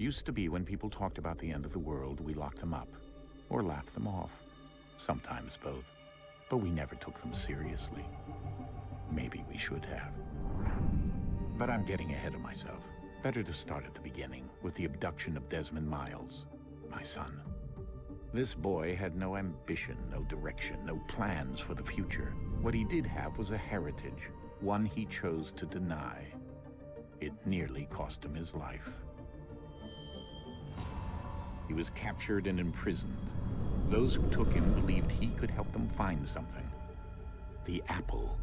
Used to be when people talked about the end of the world, we locked them up, or laughed them off. Sometimes both. But we never took them seriously. Maybe we should have. But I'm getting ahead of myself. Better to start at the beginning, with the abduction of Desmond Miles, my son. This boy had no ambition, no direction, no plans for the future. What he did have was a heritage, one he chose to deny. It nearly cost him his life. He was captured and imprisoned. Those who took him believed he could help them find something. The apple.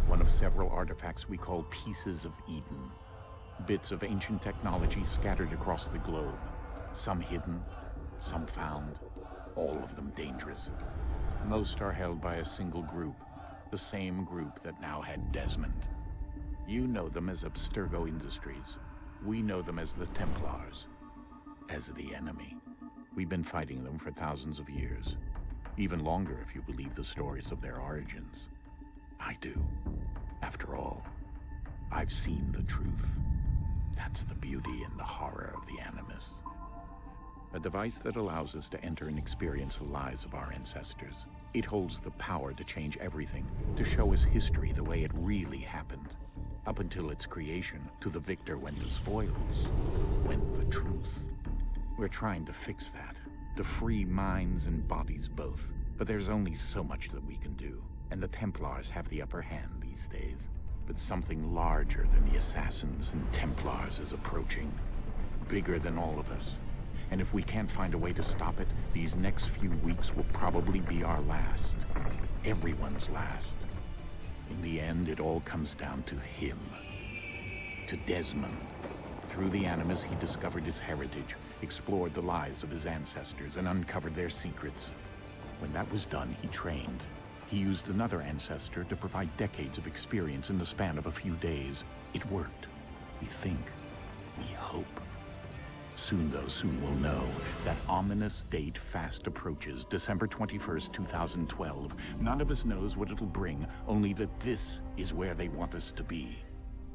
One of several artifacts we call pieces of Eden. Bits of ancient technology scattered across the globe. Some hidden, some found, all of them dangerous. Most are held by a single group, the same group that now had Desmond. You know them as Abstergo Industries. We know them as the Templars, as the enemy. We've been fighting them for thousands of years. Even longer if you believe the stories of their origins. I do. After all, I've seen the truth. That's the beauty and the horror of the Animus. A device that allows us to enter and experience the lives of our ancestors. It holds the power to change everything, to show us history the way it really happened. Up until its creation, to the victor went the spoils, went the truth. We're trying to fix that, to free minds and bodies both. But there's only so much that we can do, and the Templars have the upper hand these days. But something larger than the Assassins and Templars is approaching, bigger than all of us. And if we can't find a way to stop it, these next few weeks will probably be our last. Everyone's last. In the end, it all comes down to him. To Desmond. Through the Animus, he discovered his heritage, explored the lives of his ancestors, and uncovered their secrets. When that was done, he trained. He used another ancestor to provide decades of experience in the span of a few days. It worked. We think. We hope. Soon, though, soon we'll know. That ominous date fast approaches, December 21st, 2012. None of us knows what it'll bring, only that this is where they want us to be,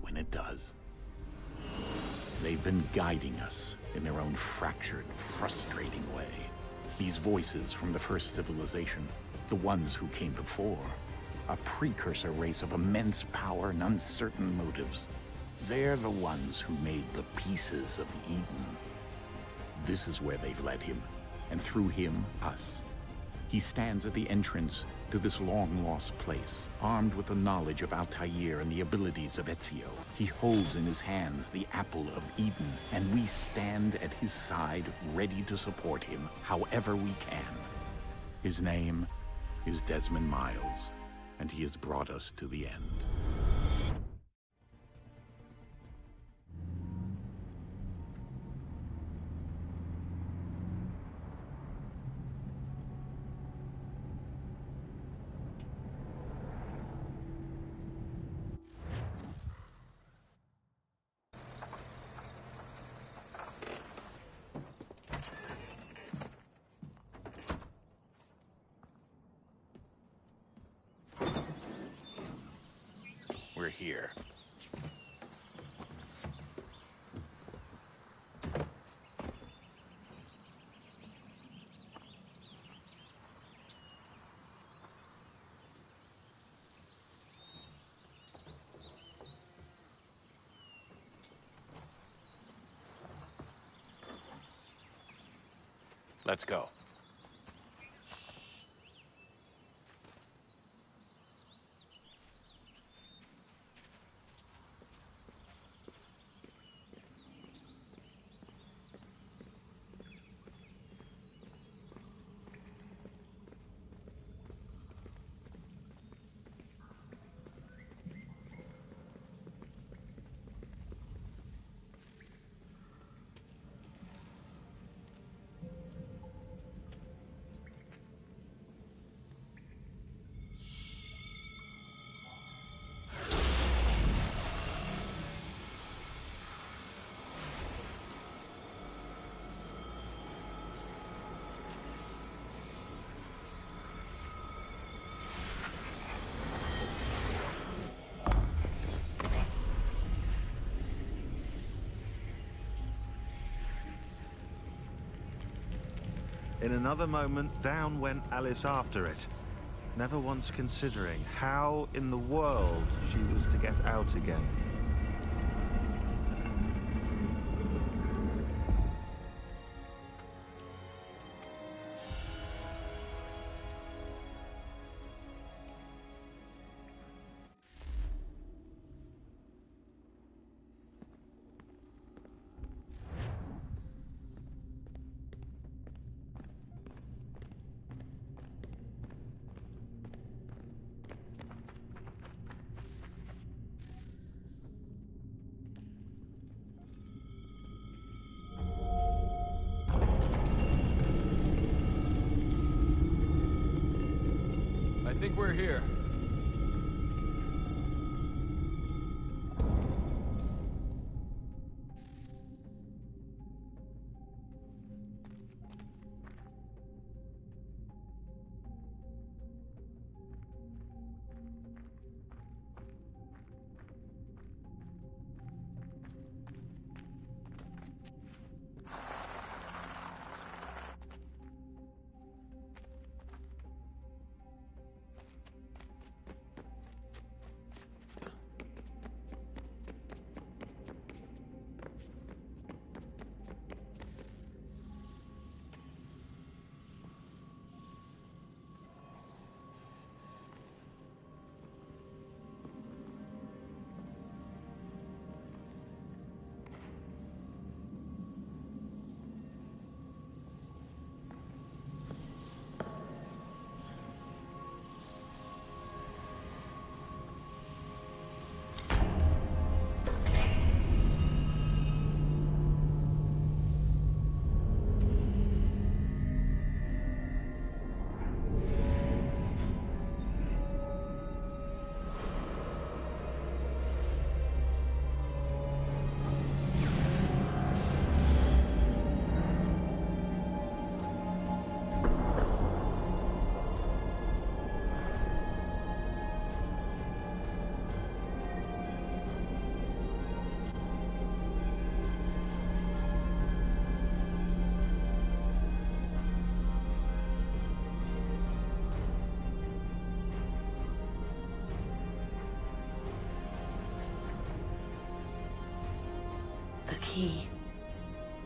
when it does. They've been guiding us in their own fractured, frustrating way. These voices from the first civilization, the ones who came before, a precursor race of immense power and uncertain motives. They're the ones who made the pieces of Eden. This is where they've led him, and through him, us. He stands at the entrance to this long-lost place, armed with the knowledge of Altair and the abilities of Ezio. He holds in his hands the apple of Eden, and we stand at his side, ready to support him however we can. His name is Desmond Miles, and he has brought us to the end. We're here. Let's go. In another moment, down went Alice after it, never once considering how in the world she was to get out again. I think we're here. The key.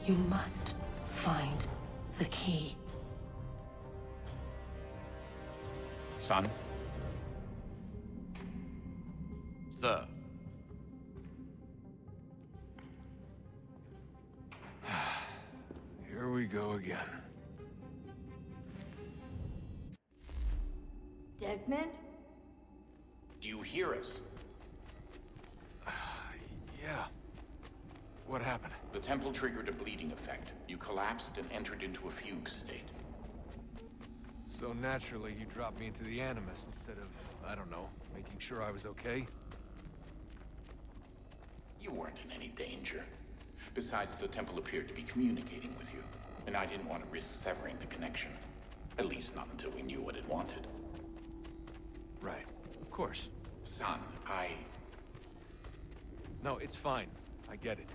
You must find the key. Son? Sir. Here we go again. Desmond? Do you hear us? Yeah. What happened? The temple triggered a bleeding effect. You collapsed and entered into a fugue state. So naturally, you dropped me into the Animus instead of, I don't know, making sure I was okay? You weren't in any danger. Besides, the temple appeared to be communicating with you, and I didn't want to risk severing the connection. At least not until we knew what it wanted. Right. Of course. Son, No, it's fine. I get it.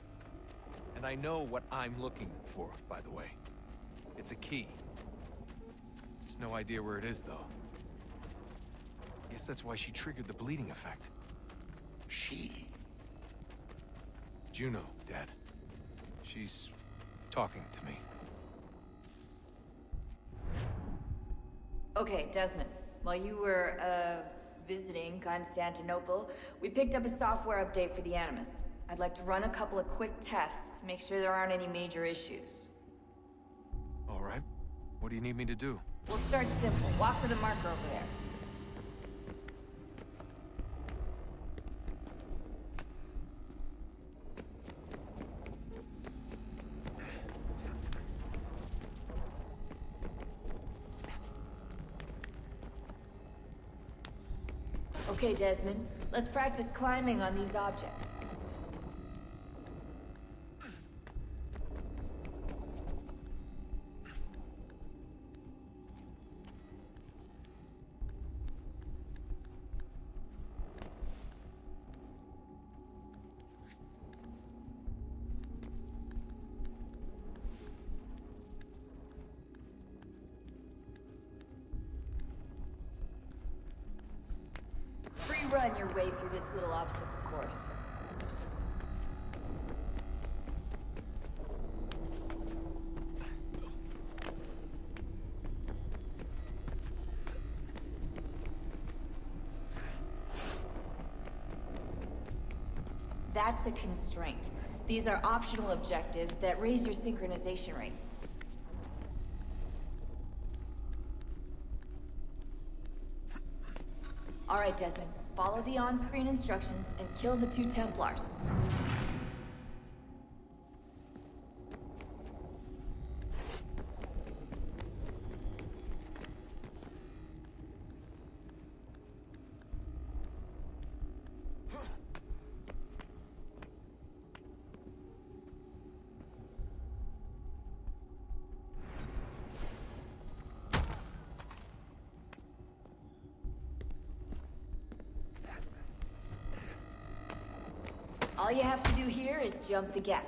And I know what I'm looking for, by the way. It's a key. Just no idea where it is, though. Guess that's why she triggered the bleeding effect. She? Juno, Dad. She's talking to me. Okay, Desmond. While you were, visiting Constantinople, we picked up a software update for the Animus. I'd like to run a couple of quick tests, make sure there aren't any major issues. All right. What do you need me to do? We'll start simple. Walk to the marker over there. Okay, Desmond. Let's practice climbing on these objects. run your way through this little obstacle course. That's a constraint. These are optional objectives that raise your synchronization rate. All right, Desmond. Follow the on-screen instructions and kill the 2 Templars. All you have to do here is jump the gap.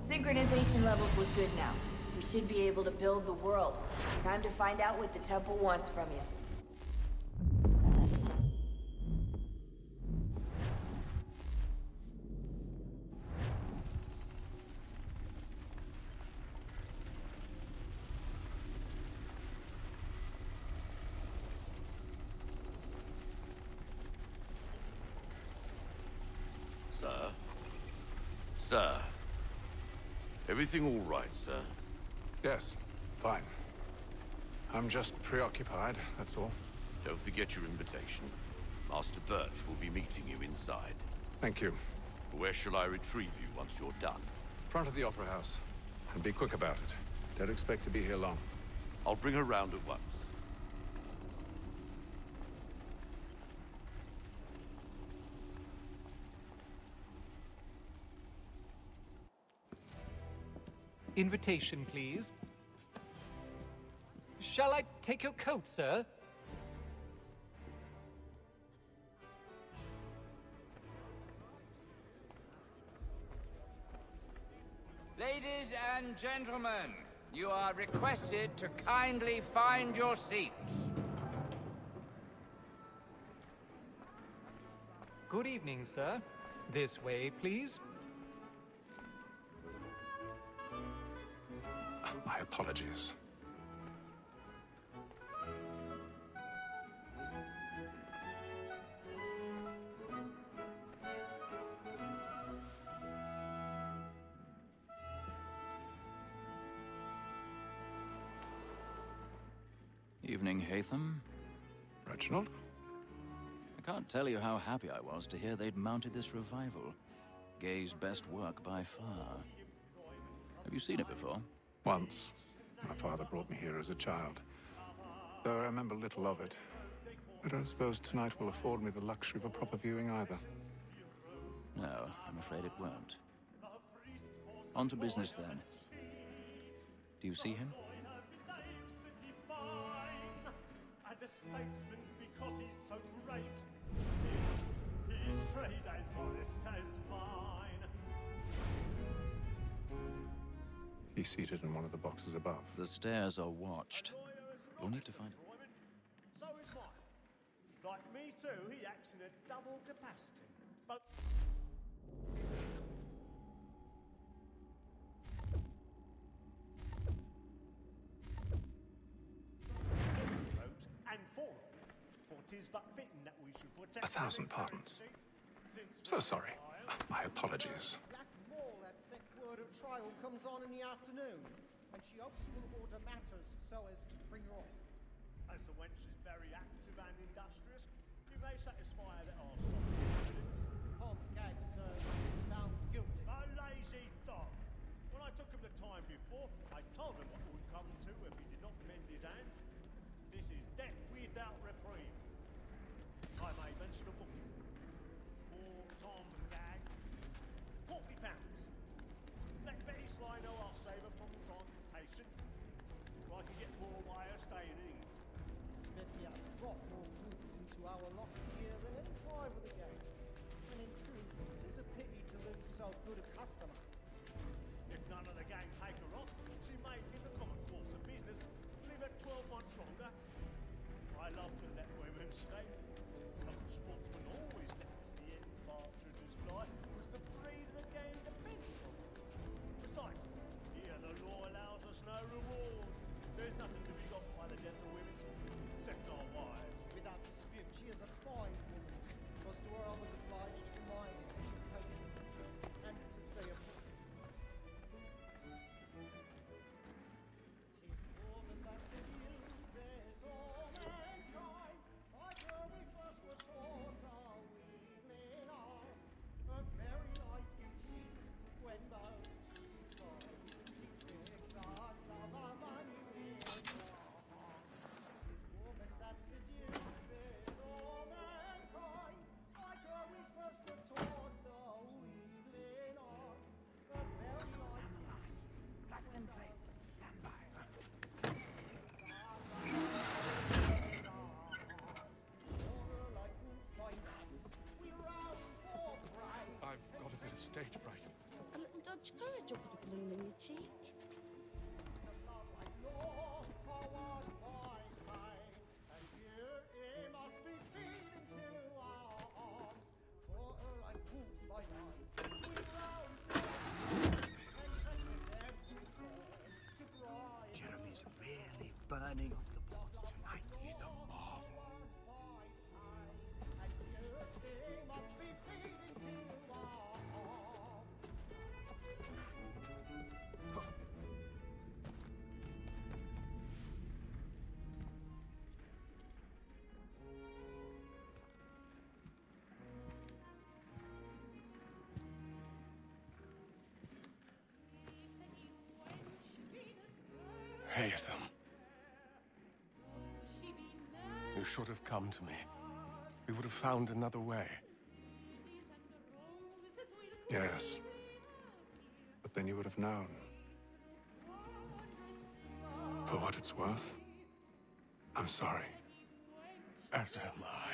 Synchronization levels look good now. We should be able to build the world. Time to find out what the temple wants from you. Sir? Sir? Everything all right, sir? Yes, fine. I'm just preoccupied, that's all. Don't forget your invitation. Master Birch will be meeting you inside. Thank you. Where shall I retrieve you once you're done? Front of the Opera House. And be quick about it. Don't expect to be here long. I'll bring her round at once. Invitation, please. Shall I take your coat, sir? Ladies and gentlemen, you are requested to kindly find your seats. Good evening, sir. This way, please. My apologies. Evening, Hatham. Reginald? I can't tell you how happy I was to hear they'd mounted this revival. Gay's best work by far. Have you seen it before? Once. My father brought me here as a child. Though I remember little of it. I don't suppose tonight will afford me the luxury of a proper viewing either. No, I'm afraid it won't. On to business, then. Do you see him? And a statesman because he's so great. His trade as honest as mine. He's seated in one of the boxes above. The stairs are watched. You'll need to find... So is mine. Like me too, he acts in a double capacity. But... and four. For 'tis but fitting that we should protect... 1,000 pardons. So sorry. My apologies. Black Mall, that sick word of trial comes on in the afternoon, and she hopes will order matters so as to bring her on. As the wench is very active and industrious, you may satisfy her that our soft confidence. Tom Gag, sir, is found guilty. A lazy dog. When I took him the time before, I told him what would come to if he did not mend his hand. This is death without reprieve. I may mention a book. For Tom Gag, £40. Let Betty Sly know I'll save her from transportation. Or I can get more by her staying in England. Betty hath brought more goods into our lot here than any five of the gang. And in truth, 'tis a pity to lose so good a customer. If none of the gang take her off, she may, in the common course of business, live at 12 months longer. I love to let women stay. A good sportsman always lets the end partridges fly, because the breed of the game depends on it. Besides, here the law allows us no reward. There's nothing to be got by the death of women, except our wives. Without dispute, she is a fine woman. Was to her I was obliged for my education, and to say a book. 'Tis woman that seduces all mankind. By her we first were taught our wheedling arms. A very nice sheets when most she's fine. She tricks us of our money with her heart. 'Tis woman that seduces all mankind. By her we first were taught our wheedling arms. A very nice sheets black and white. Stand by. I've got a bit of stage fright. A little Dutch courage will put a bloom in your cheek. Jeremy's really burning up the boards tonight. He's a marvel. Haytham. You should have come to me. We would have found another way. Yes. But then you would have known. For what it's worth, I'm sorry. As am I.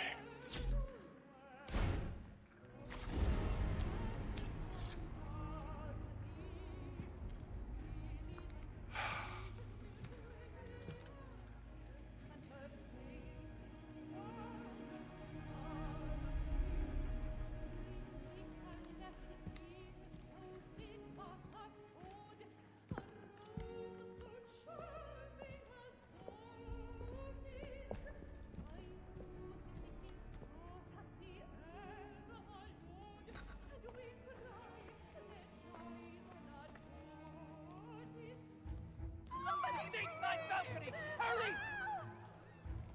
balcony! Hurry!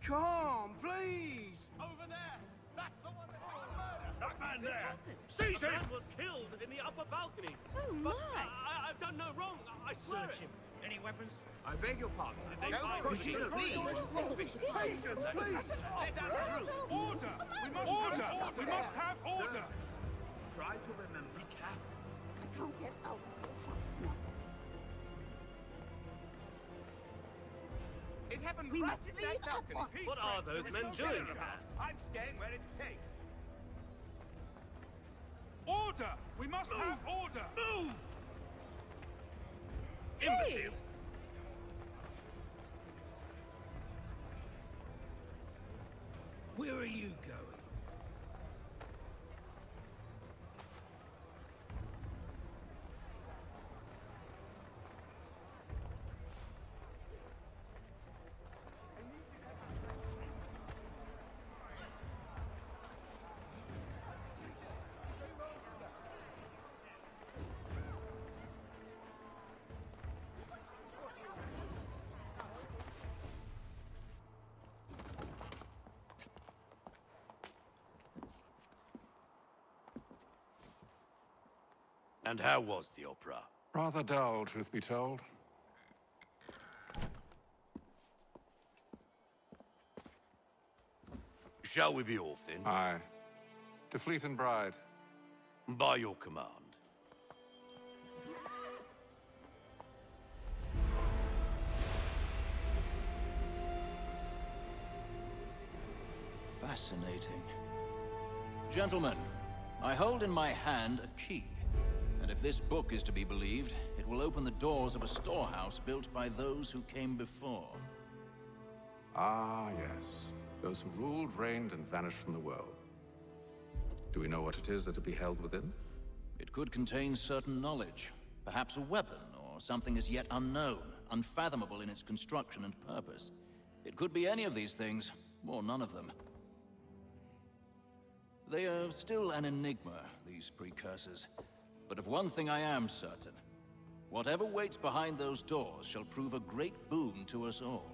Come, please! Over there! That's the one that got murdered! That man there! Seize him! That man was killed in the upper balconies. Oh, But my! I've done no wrong. I swear Search him. Any weapons? I beg your pardon. They Don't find push me. him, please! Patience, please! Let us through! Order! We must order! We must have order! Try to remember. Be careful. I can't get out. It happened We right must at leave that at balcony. once. What are those There's men no doing? getting about. I'm staying where it's safe. Order! We must have order! Move! imbecile! Where are you going? And how was the opera? Rather dull, truth be told. Shall we be off then? Aye. To Fleet and Bride. By your command. Fascinating. Gentlemen, I hold in my hand a key. And if this book is to be believed, it will open the doors of a storehouse built by those who came before. Ah, yes. Those who ruled, reigned, and vanished from the world. Do we know what it is that will be held within? It could contain certain knowledge. Perhaps a weapon, or something as yet unknown, unfathomable in its construction and purpose. It could be any of these things, or none of them. They are still an enigma, these precursors. But of one thing I am certain. Whatever waits behind those doors shall prove a great boon to us all.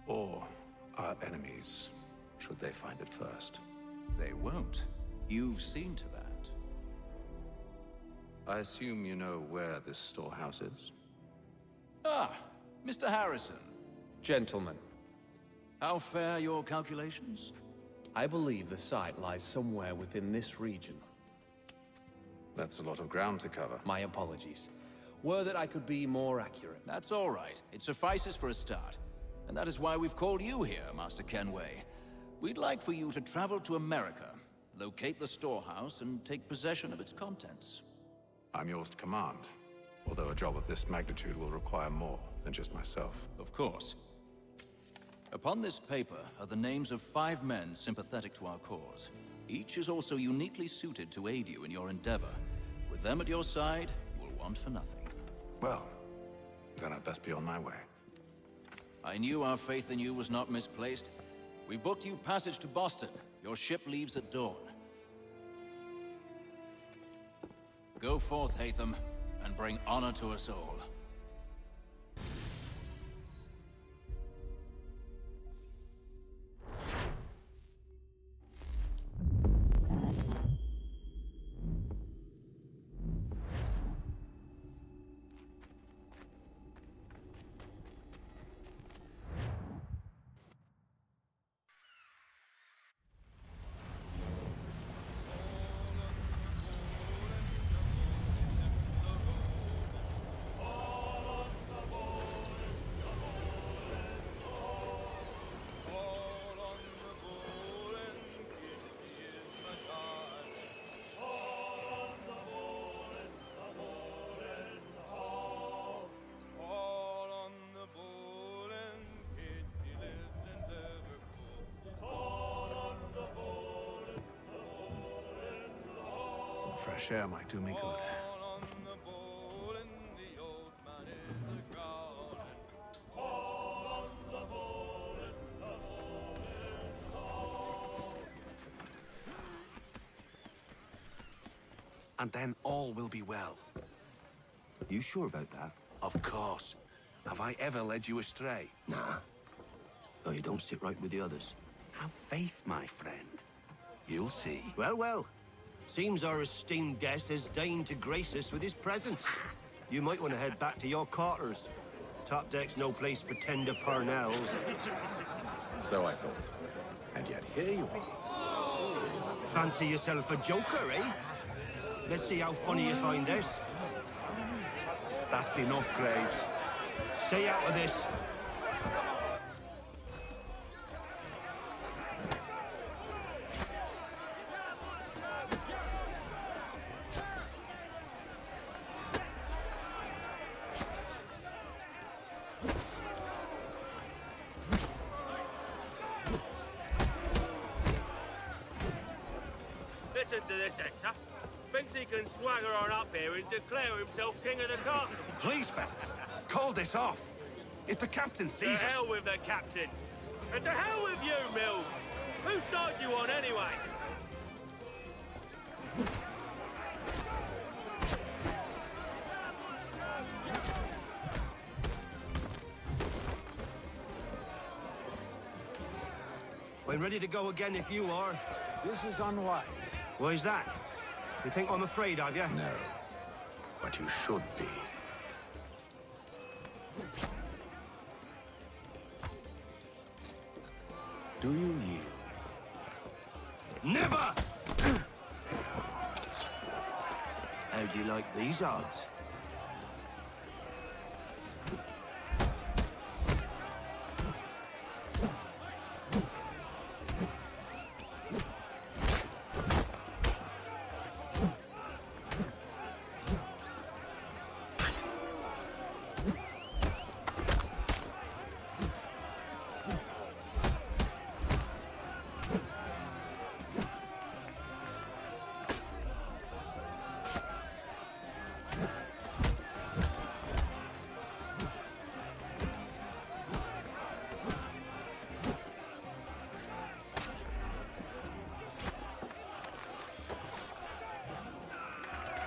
Or our enemies, should they find it first. They won't. You've seen to that. I assume you know where this storehouse is? Ah, Mr. Harrison. Gentlemen. How fare your calculations? I believe the site lies somewhere within this region. That's a lot of ground to cover. My apologies. Were that I could be more accurate. That's all right. It suffices for a start. And that is why we've called you here, Master Kenway. We'd like for you to travel to America, locate the storehouse, and take possession of its contents. I'm yours to command. Although a job of this magnitude will require more than just myself. Of course. Upon this paper are the names of 5 men sympathetic to our cause. Each is also uniquely suited to aid you in your endeavor. With them at your side, you will want for nothing. Well, then I'd best be on my way. I knew our faith in you was not misplaced. We've booked you passage to Boston. Your ship leaves at dawn. Go forth, Hatham, and bring honor to us all. Some fresh air might do me good. And then all will be well. You sure about that? Of course. Have I ever led you astray? Nah. No, you don't sit right with the others. Have faith, my friend. You'll see. Well, well. Seems our esteemed guest has deigned to grace us with his presence. You might want to head back to your quarters. Top deck's no place for tender parnells. So I thought. And yet here you are. Fancy yourself a joker, eh? Let's see how funny you find this. That's enough, Graves. Stay out of this. Listen to this, Hector. Thinks he can swagger on up here and declare himself king of the castle. Please, fellas, call this off. If the captain sees us... To hell with the captain. And to hell with you, Mills. Whose side you on, anyway? We're ready to go again if you are. This is unwise. Why's that? You think I'm afraid of you? No. But you should be. Do you yield? Never! How do you like these odds?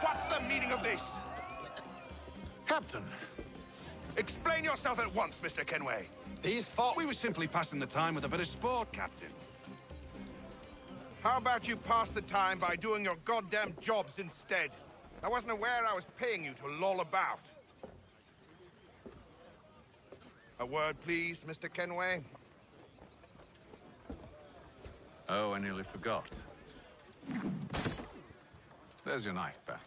What's the meaning of this? Captain! Explain yourself at once, Mr. Kenway. These thought we were simply passing the time with a bit of sport, Captain. How about you pass the time by doing your goddamn jobs instead? I wasn't aware I was paying you to loll about. A word, please, Mr. Kenway. Oh, I nearly forgot. There's your knife, Beth.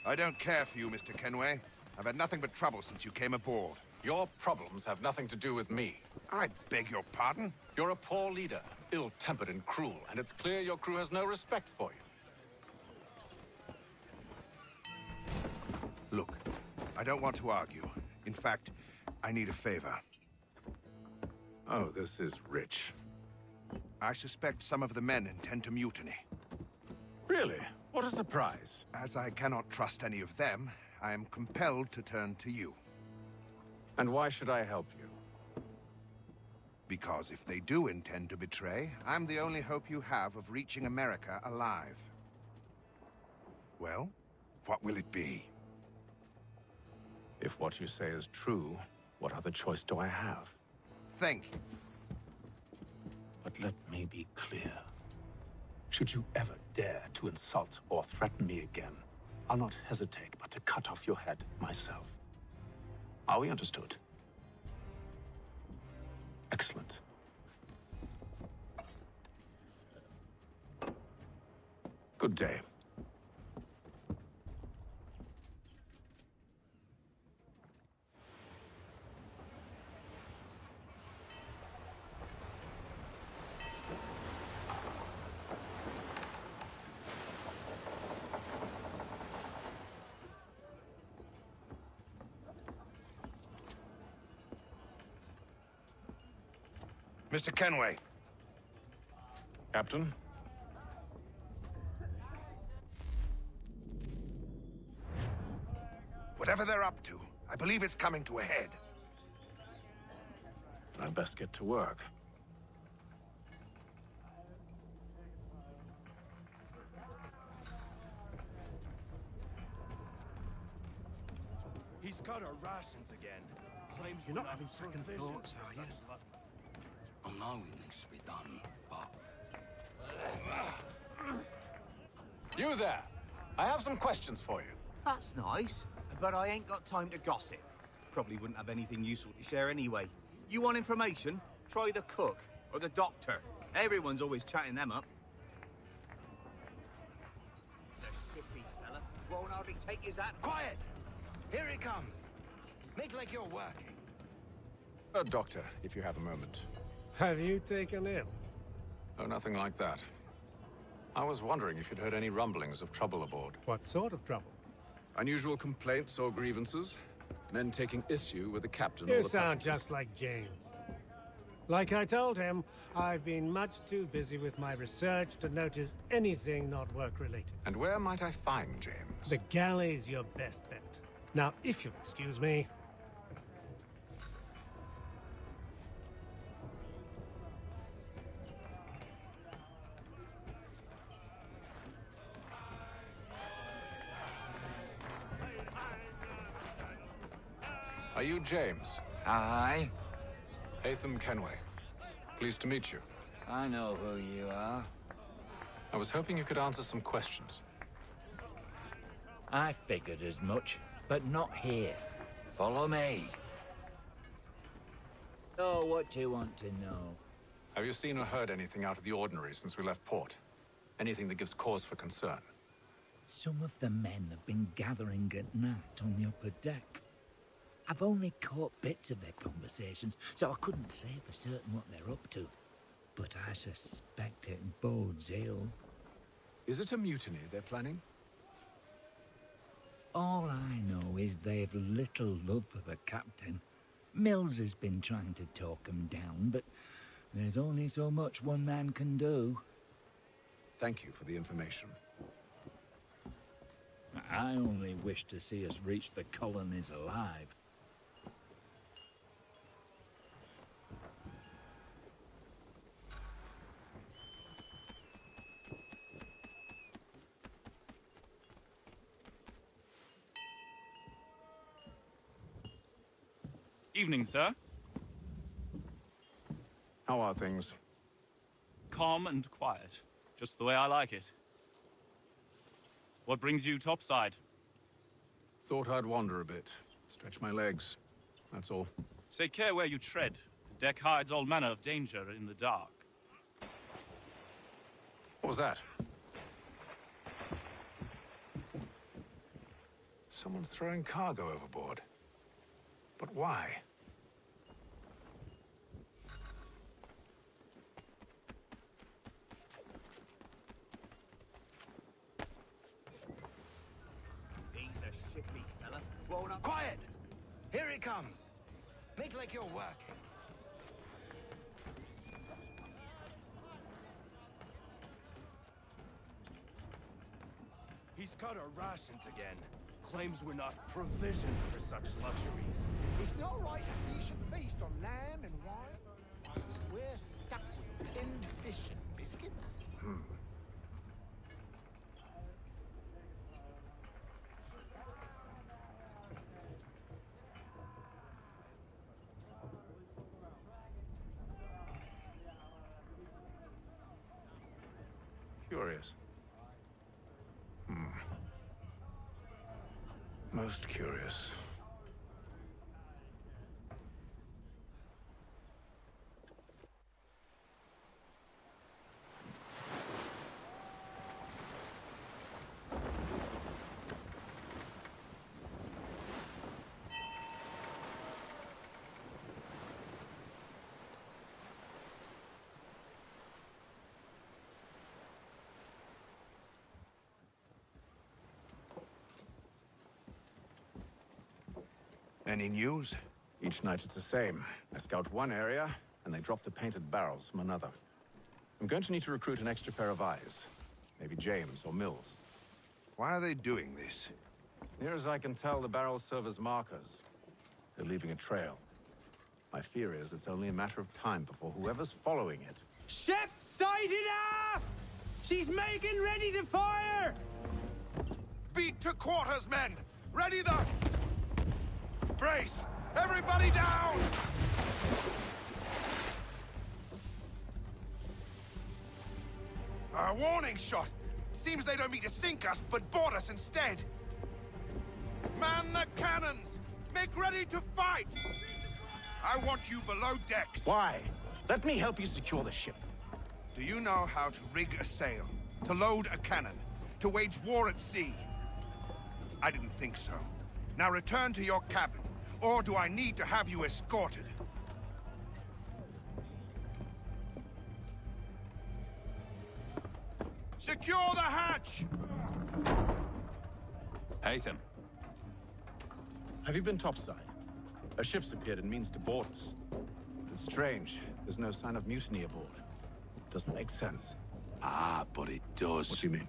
I don't care for you, Mr. Kenway. I've had nothing but trouble since you came aboard. Your problems have nothing to do with me. I beg your pardon? You're a poor leader, ill-tempered and cruel, and it's clear your crew has no respect for you. Look, I don't want to argue. In fact, I need a favor. Oh, this is rich. I suspect some of the men intend to mutiny. Really? What a surprise. As I cannot trust any of them, I am compelled to turn to you. And why should I help you? Because if they do intend to betray, I'm the only hope you have of reaching America alive. Well, what will it be? If what you say is true, what other choice do I have? Think. But let me be clear. Should you ever dare to insult or threaten me again, I'll not hesitate but to cut off your head myself. Are we understood? Excellent. Good day. Mr. Kenway. Captain? Whatever they're up to, I believe it's coming to a head. I'd best get to work. He's got our rations again. Claims You're not having second thoughts, are you? I know it needs to be done, but... You there! I have some questions for you. That's nice, but I ain't got time to gossip. Probably wouldn't have anything useful to share anyway. You want information? Try the cook or the doctor. Everyone's always chatting them up. The shippy fella won't hardly take his hat. Quiet! Here he comes. Make like you're working. Doctor, if you have a moment. Have you taken ill? Oh, nothing like that. I was wondering if you'd heard any rumblings of trouble aboard. What sort of trouble? Unusual complaints or grievances? Men taking issue with the captain You or the sound passengers. just like James. Like I told him, I've been much too busy with my research to notice anything not work-related. And where might I find James? The galley's your best bet. Now, if you'll excuse me... Are you James? Aye. Haytham Kenway. Pleased to meet you. I know who you are. I was hoping you could answer some questions. I figured as much, but not here. Follow me. Oh, what do you want to know? Have you seen or heard anything out of the ordinary since we left port? Anything that gives cause for concern? Some of the men have been gathering at night on the upper deck. I've only caught bits of their conversations, so I couldn't say for certain what they're up to. But I suspect it bodes ill. Is it a mutiny they're planning? All I know is they've little love for the captain. Mills has been trying to talk him down, but there's only so much one man can do. Thank you for the information. I only wish to see us reach the colonies alive. Evening, sir. How are things? Calm and quiet. Just the way I like it. What brings you topside? Thought I'd wander a bit. Stretch my legs. That's all. Take care where you tread. The deck hides all manner of danger in the dark. What was that? Someone's throwing cargo overboard. But why? He's a shifty fella. Grown up. Quiet! Here he comes. Make like you're working. He's cut our rations again. Claims we're not provisioned for such luxuries. It's not right that you should feast on lamb and wine. We're stuck with tinned fish and biscuits. Curious. Most curious. Any news? Each night it's the same. I scout one area, and they drop the painted barrels from another. I'm going to need to recruit an extra pair of eyes. Maybe James or Mills. Why are they doing this? Near as I can tell, the barrels serve as markers. They're leaving a trail. My fear is it's only a matter of time before whoever's following it... Ship sighted aft! She's making ready to fire! Beat to quarters, men! Ready the... Brace! Everybody down! A warning shot! Seems they don't mean to sink us, but board us instead! Man the cannons! Make ready to fight! I want you below decks! Why? Let me help you secure the ship. Do you know how to rig a sail? To load a cannon? To wage war at sea? I didn't think so. Now return to your cabin, or do I need to have you escorted? Secure the hatch! Haytham. Have you been topside? A ship's appeared and means to board us. It's strange. There's no sign of mutiny aboard. Doesn't make sense. Ah, but it does. What do you mean?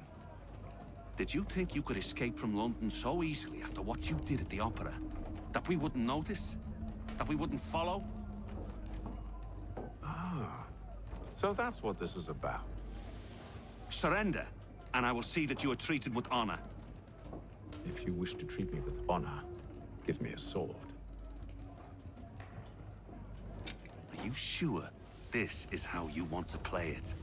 Did you think you could escape from London so easily after what you did at the opera? That we wouldn't notice? That we wouldn't follow? Ah. So that's what this is about. Surrender, and I will see that you are treated with honor. If you wish to treat me with honor, give me a sword. Are you sure this is how you want to play it?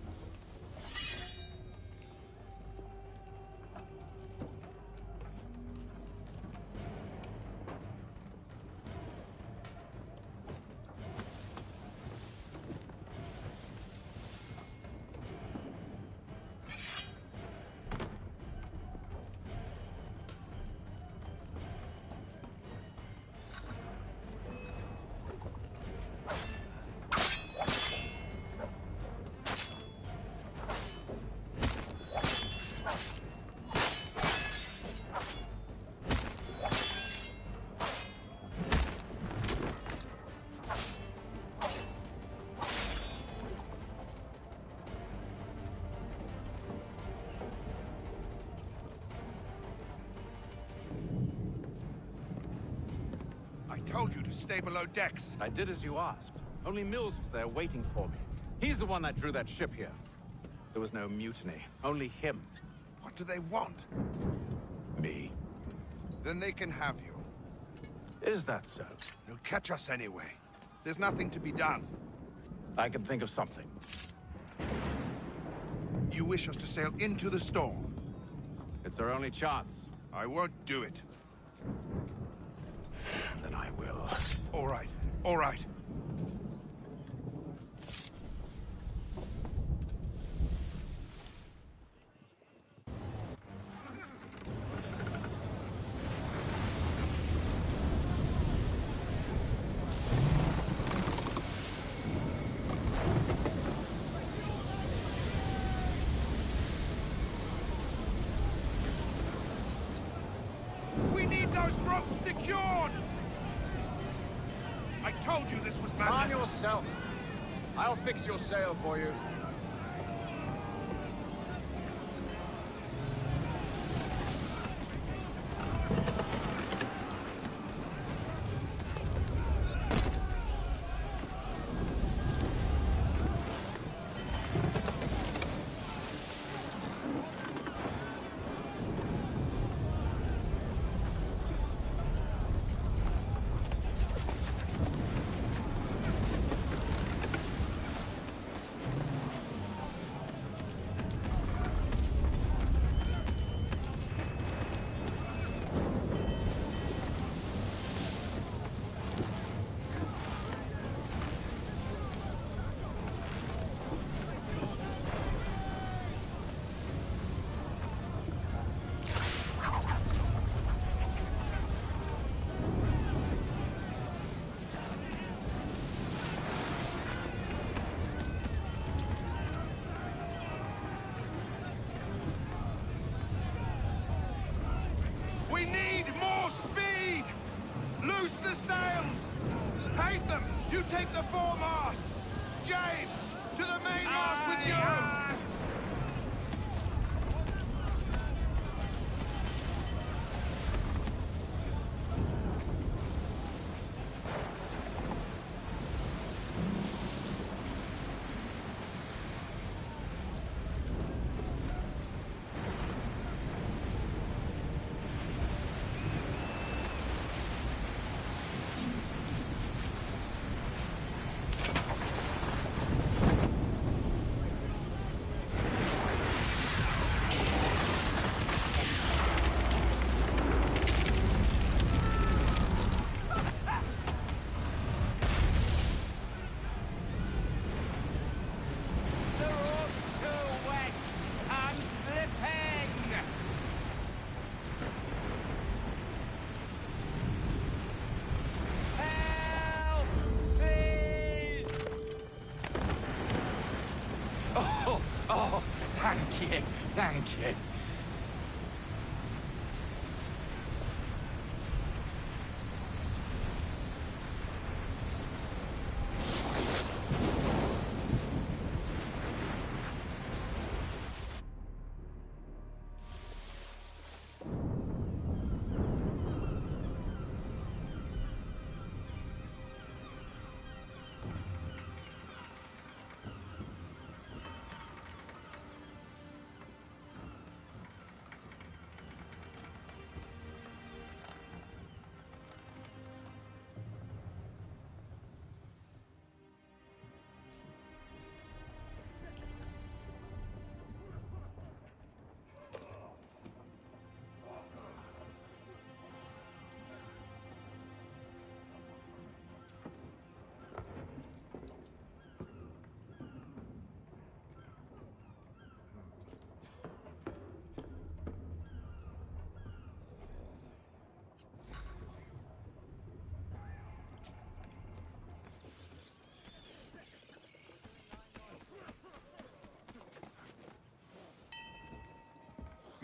I told you to stay below decks. I did as you asked. Only Mills was there waiting for me. He's the one that drew that ship here. There was no mutiny, only him. What do they want? Me. Then they can have you. Is that so? They'll catch us anyway. There's nothing to be done. I can think of something. You wish us to sail into the storm? It's our only chance. I won't do it. Then I will. All right, all right. We need those ropes secured! I told you this was madness. Arm yourself. I'll fix your sail for you. We need more speed! Loose the sails! Hate them! You take the foremast! James, to the mainmast with you! Oh, thank you, thank you.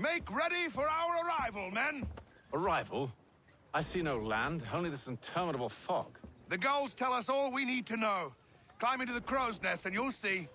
Make ready for our arrival, men! Arrival? I see no land, only this interminable fog. The gulls tell us all we need to know. Climb into the crow's nest and you'll see.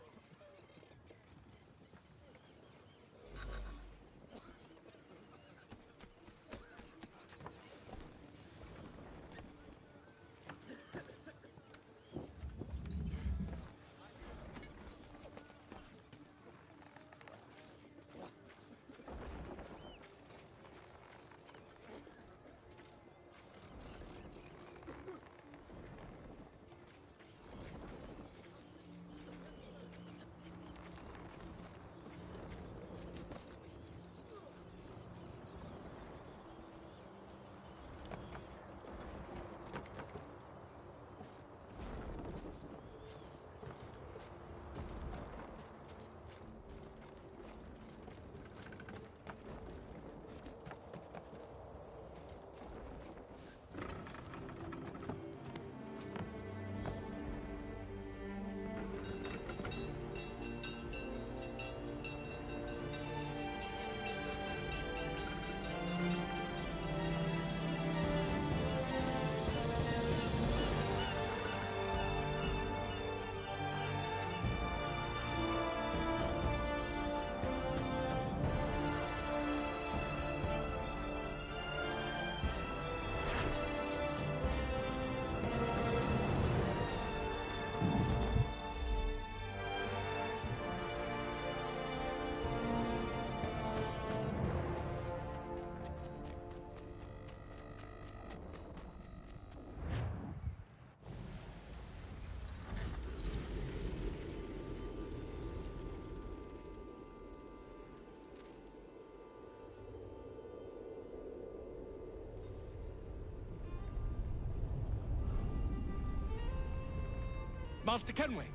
Master Kenway!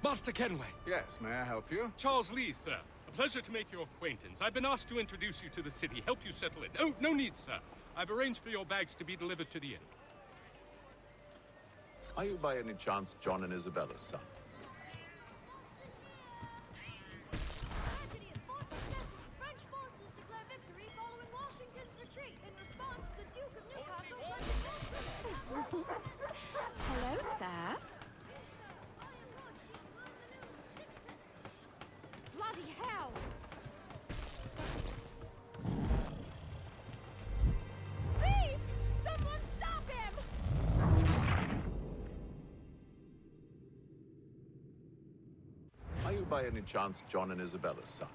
Master Kenway! Yes, may I help you? Charles Lee, sir. A pleasure to make your acquaintance. I've been asked to introduce you to the city, help you settle in. Oh, no need, sir. I've arranged for your bags to be delivered to the inn. Are you by any chance John and Isabella's son? French forces declare victory following Washington's retreat. In response, the Duke of Newcastle Hello, sir. Bloody hell! Thief! Someone stop him! Are you by any chance John and Isabella's son?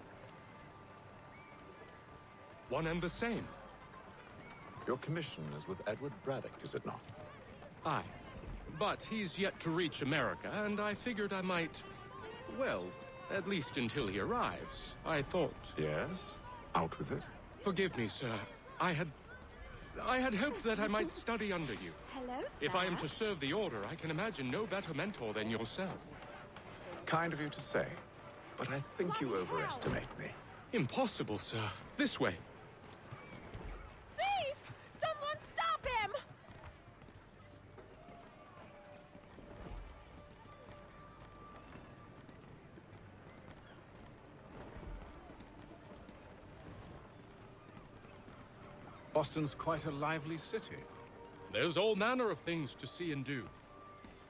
One and the same. Your commission is with Edward Braddock, is it not? Aye. But he's yet to reach America, and I figured I might... well, at least until he arrives. I thought... Yes? Out with it. Forgive me, sir. I had hoped that I might study under you. Hello, sir. If I am to serve the Order, I can imagine no better mentor than yourself. Kind of you to say, but I think you overestimate me. Impossible, sir. This way. Thief! Someone stop him! Boston's quite a lively city. There's all manner of things to see and do.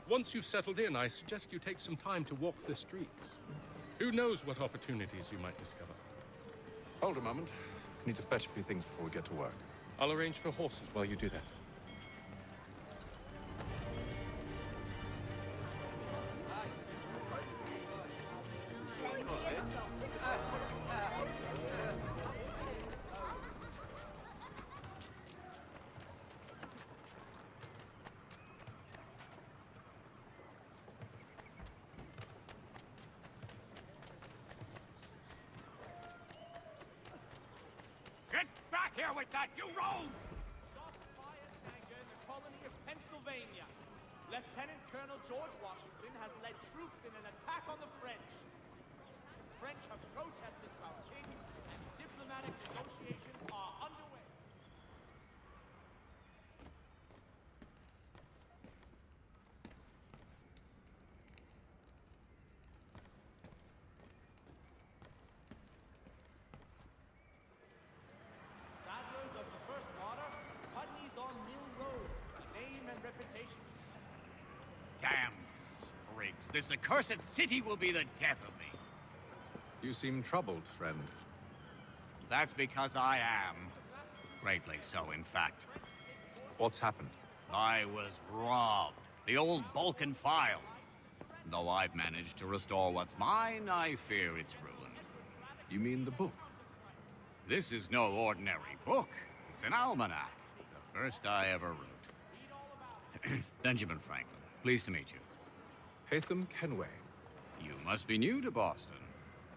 Once you've settled in, I suggest you take some time to walk the streets. Who knows what opportunities you might discover. Hold a moment. I need to fetch a few things before we get to work. I'll arrange for horses while you do that. Get back here with that, you rogue! Shots fired in anger in the colony of Pennsylvania. Lieutenant Colonel George Washington has led troops in an attack on the French. The French have protested to our king, and diplomatic negotiations are underway. Damn sprigs. This accursed city will be the death of me. You seem troubled, friend. That's because I am. Greatly so, in fact. What's happened? I was robbed. The old Balkan file. Though I've managed to restore what's mine, I fear it's ruined. You mean the book? This is no ordinary book. It's an almanac. The first I ever wrote. Benjamin Franklin, pleased to meet you. Haytham Kenway. You must be new to Boston.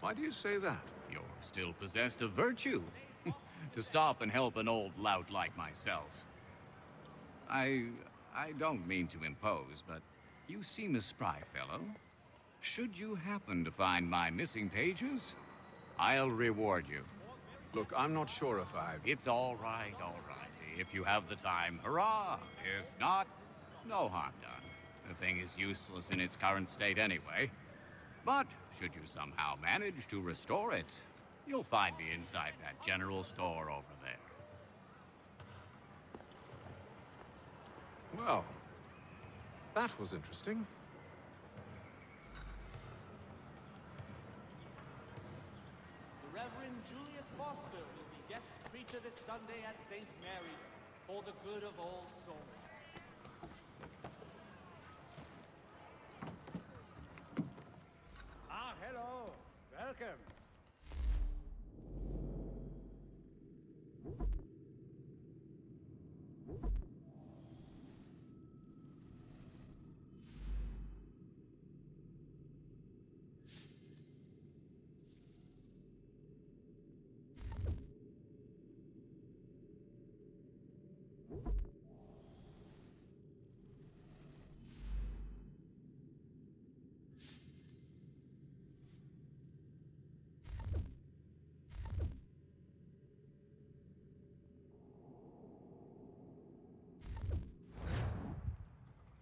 Why do you say that? You're still possessed of virtue. To stop and help an old lout like myself. I don't mean to impose, but you seem a spry fellow. Should you happen to find my missing pages, I'll reward you. Look, I'm not sure if It's all right, all right. If you have the time, hurrah! If not, no harm done. The thing is useless in its current state anyway. But should you somehow manage to restore it, you'll find me inside that general store over there. Well, that was interesting. The Reverend Julius Foster will be guest preacher this Sunday at St. Mary's for the good of all souls. Ah, hello. Welcome.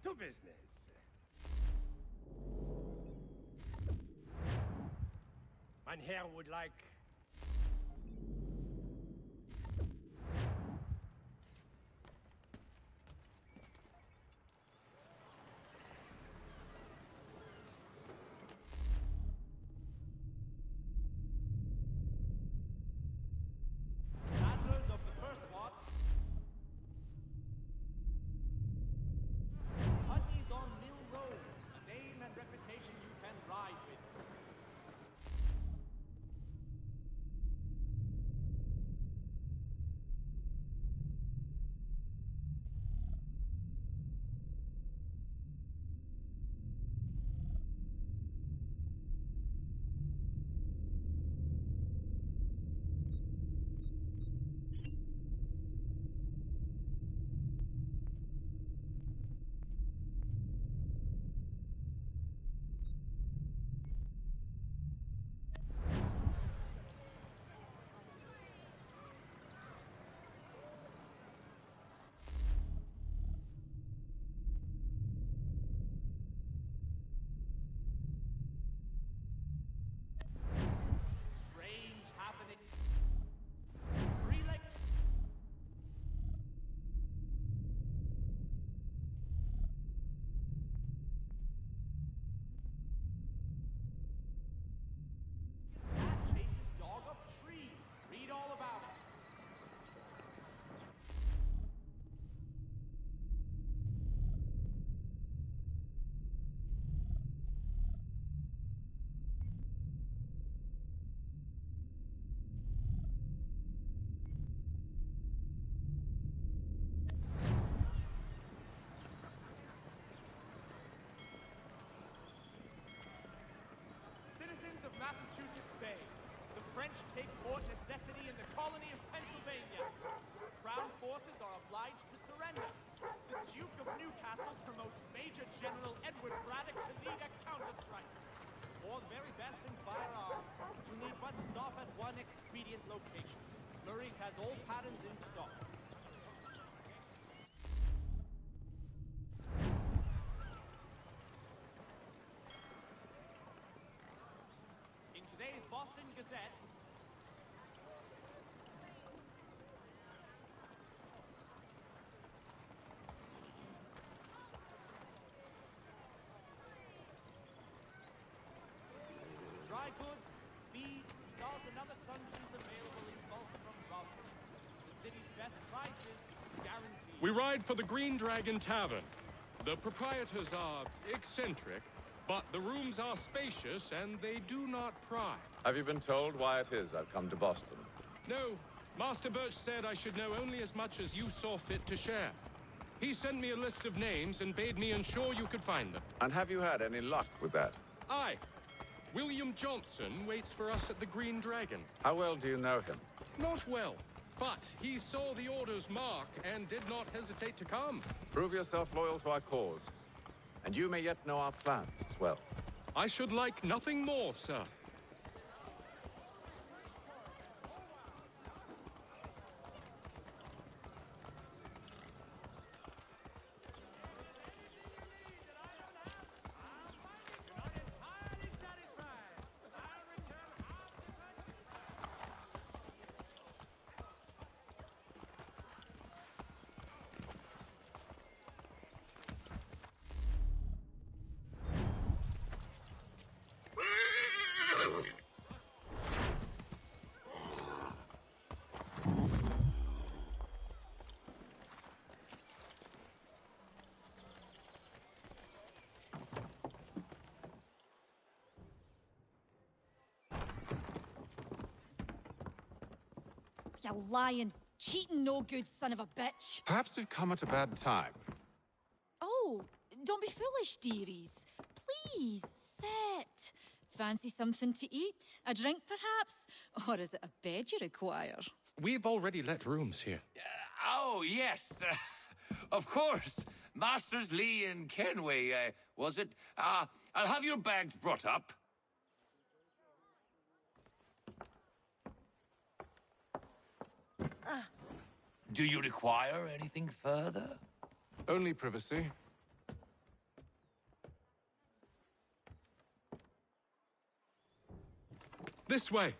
To business. Mein Herr would like... Adlers of the first watch. Putney's on Mill Road. A name and reputation you can ride with. Strange happening. Relic. Cat chases dog up tree. Read all about it. Citizens of Massachusetts Bay, the French take Fort Necessity in the colony of Pennsylvania. Crown forces are obliged to surrender. The Duke of Newcastle promotes Major General Edward Braddock to lead a counterstrike. For the very best in firearms, you need but stop at one expedient location. Murray's has all patterns in stock. In today's Boston Gazette, Charles, another sundry's available in bulk from Robson. The city's best prices, guaranteed. We ride for the Green Dragon Tavern. The proprietors are eccentric, but the rooms are spacious and they do not pry. Have you been told why it is I've come to Boston? No, Master Birch said I should know only as much as you saw fit to share. He sent me a list of names and bade me ensure you could find them. And have you had any luck with that? Aye. William Johnson waits for us at the Green Dragon. How well do you know him? Not well, but he saw the order's mark and did not hesitate to come. Prove yourself loyal to our cause, and you may yet know our plans as well. I should like nothing more, sir. You lying, cheating, no good son of a bitch. Perhaps we've come at a bad time. Oh, don't be foolish, dearies. Please, sit. Fancy something to eat? A drink, perhaps? Or is it a bed you require? We've already let rooms here. Oh, yes. Of course. Masters Lee and Kenway, was it? I'll have your bags brought up. Do you require anything further? Only privacy. This way.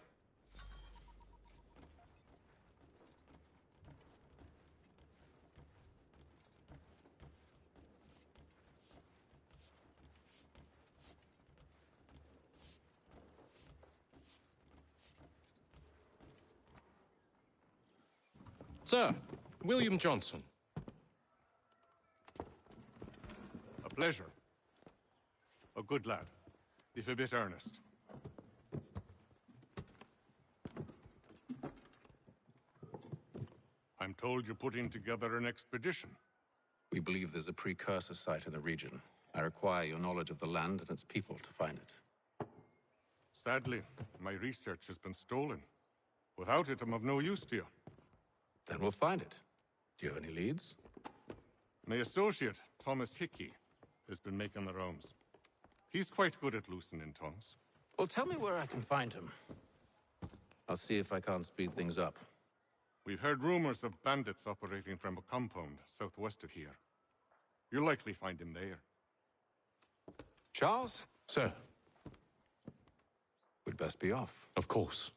Sir, William Johnson. A pleasure. A good lad, if a bit earnest. I'm told you're putting together an expedition. We believe there's a precursor site in the region. I require your knowledge of the land and its people to find it. Sadly, my research has been stolen. Without it, I'm of no use to you. Then we'll find it. Do you have any leads? My associate, Thomas Hickey, has been making the rounds. He's quite good at loosening tongues. Well, tell me where I can find him. I'll see if I can't speed things up. We've heard rumors of bandits operating from a compound southwest of here. You'll likely find him there. Charles? Sir. We'd best be off. Of course.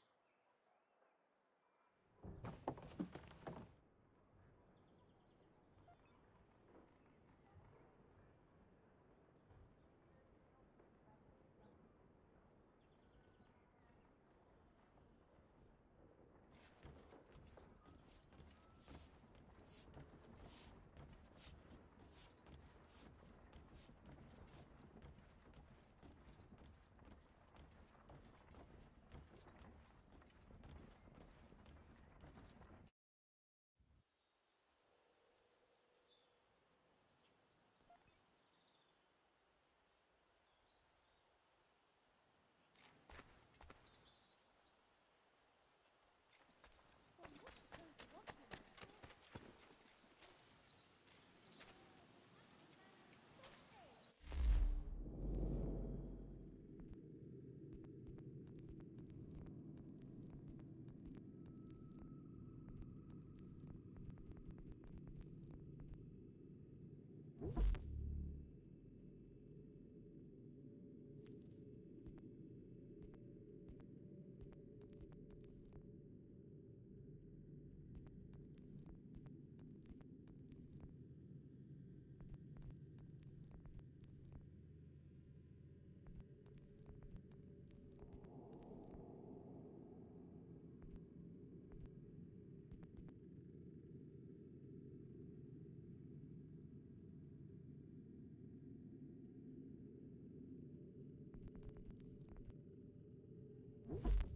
Thank you.